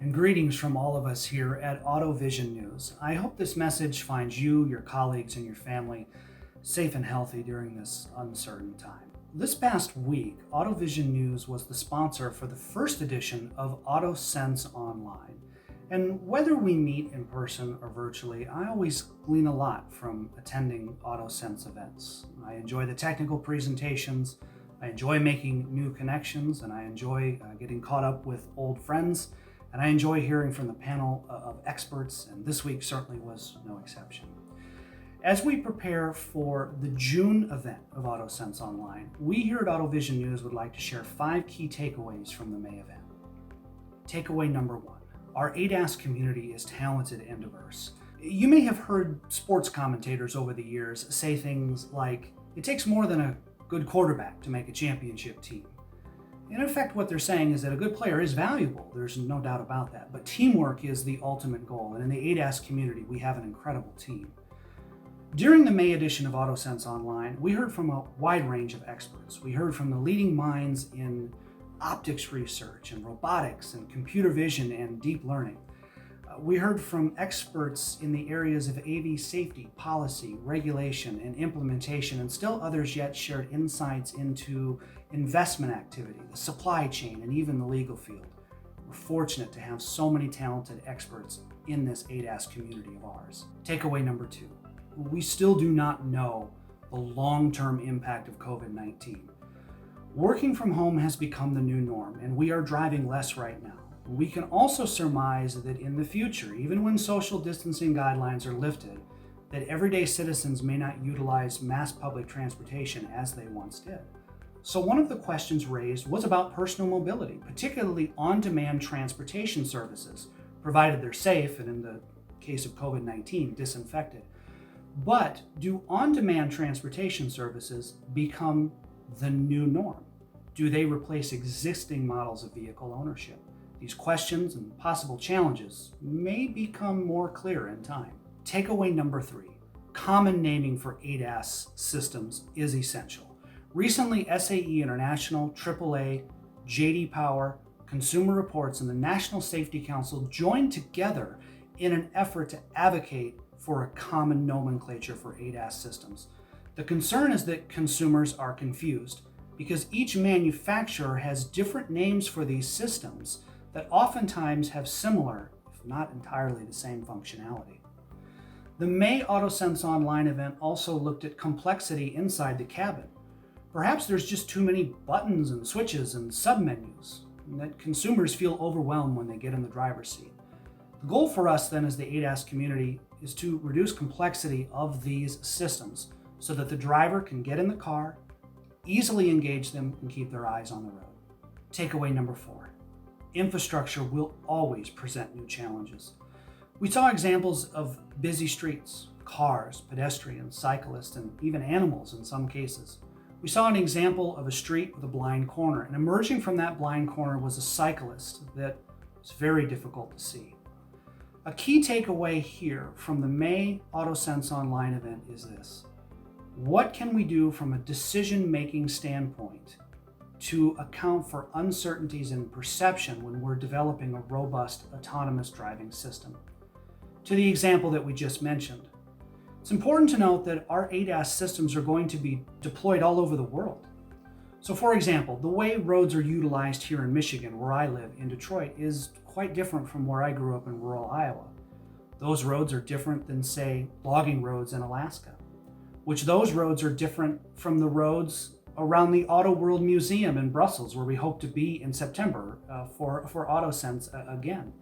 And greetings from all of us here at AutoVision News. I hope this message finds you, your colleagues, and your family safe and healthy during this uncertain time. This past week, AutoVision News was the sponsor for the first edition of AutoSensONLINE. And whether we meet in person or virtually, I always glean a lot from attending AutoSense events. I enjoy the technical presentations, I enjoy making new connections, and I enjoy getting caught up with old friends. And I enjoy hearing from the panel of experts, and this week certainly was no exception. As we prepare for the June event of AutoSensONLINE, we here at AutoVision News would like to share 5 key takeaways from the May event. Takeaway number 1, our ADAS community is talented and diverse. You may have heard sports commentators over the years say things like, it takes more than a good quarterback to make a championship team. In effect, what they're saying is that a good player is valuable, there's no doubt about that, but teamwork is the ultimate goal, and in the ADAS community, we have an incredible team. During the May edition of AutoSensONLINE, we heard from a wide range of experts. We heard from the leading minds in optics research and robotics and computer vision and deep learning. We heard from experts in the areas of AV safety, policy, regulation, and implementation, and still others yet shared insights into investment activity, the supply chain, and even the legal field. We're fortunate to have so many talented experts in this ADAS community of ours. Takeaway number 2, we still do not know the long-term impact of COVID-19. Working from home has become the new norm, and we are driving less right now. We can also surmise that in the future, even when social distancing guidelines are lifted, that everyday citizens may not utilize mass public transportation as they once did. So one of the questions raised was about personal mobility, particularly on-demand transportation services, provided they're safe and in the case of COVID-19, disinfected. But do on-demand transportation services become the new norm? Do they replace existing models of vehicle ownership? These questions and possible challenges may become more clear in time. Takeaway number 3, common naming for ADAS systems is essential. Recently, SAE International, AAA, JD Power, Consumer Reports, and the National Safety Council joined together in an effort to advocate for a common nomenclature for ADAS systems. The concern is that consumers are confused because each manufacturer has different names for these systems that oftentimes have similar, if not entirely the same functionality. The May AutoSensONLINE event also looked at complexity inside the cabin. Perhaps there's just too many buttons and switches and submenus, and that consumers feel overwhelmed when they get in the driver's seat. The goal for us then as the ADAS community is to reduce complexity of these systems so that the driver can get in the car, easily engage them, and keep their eyes on the road. Takeaway number 4, infrastructure will always present new challenges. We saw examples of busy streets, cars, pedestrians, cyclists, and even animals in some cases. We saw an example of a street with a blind corner, and emerging from that blind corner was a cyclist that was very difficult to see. A key takeaway here from the May AutoSensONLINE event is this: what can we do from a decision-making standpoint to account for uncertainties in perception when we're developing a robust autonomous driving system? To the example that we just mentioned, it's important to note that our ADAS systems are going to be deployed all over the world. So for example, the way roads are utilized here in Michigan, where I live, in Detroit, is quite different from where I grew up in rural Iowa. Those roads are different than, say, logging roads in Alaska, which those roads are different from the roads around the Auto World Museum in Brussels, where we hope to be in September for AutoSense again.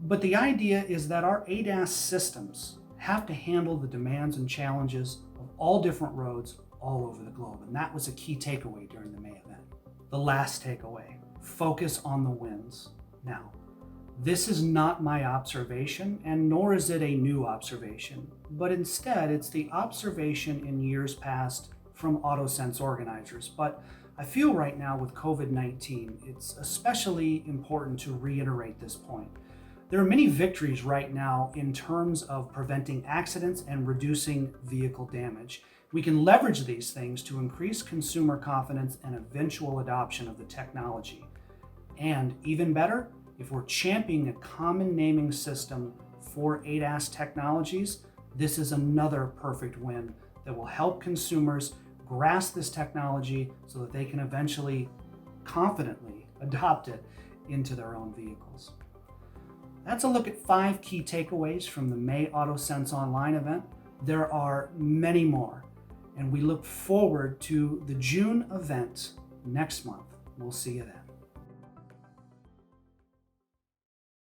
But the idea is that our ADAS systems have to handle the demands and challenges of all different roads all over the globe, and that was a key takeaway during the May event. The last takeaway, focus on the wins. Now, this is not my observation, and nor is it a new observation, but instead it's the observation in years past from AutoSense organizers. But I feel right now with COVID-19, it's especially important to reiterate this point. There are many victories right now in terms of preventing accidents and reducing vehicle damage. We can leverage these things to increase consumer confidence and eventual adoption of the technology. And even better, If we're championing a common naming system for ADAS technologies, this is another perfect win that will help consumers grasp this technology so that they can eventually confidently adopt it into their own vehicles. That's a look at 5 key takeaways from the May AutoSensONLINE event. There are many more, and we look forward to the June event next month. We'll see you then.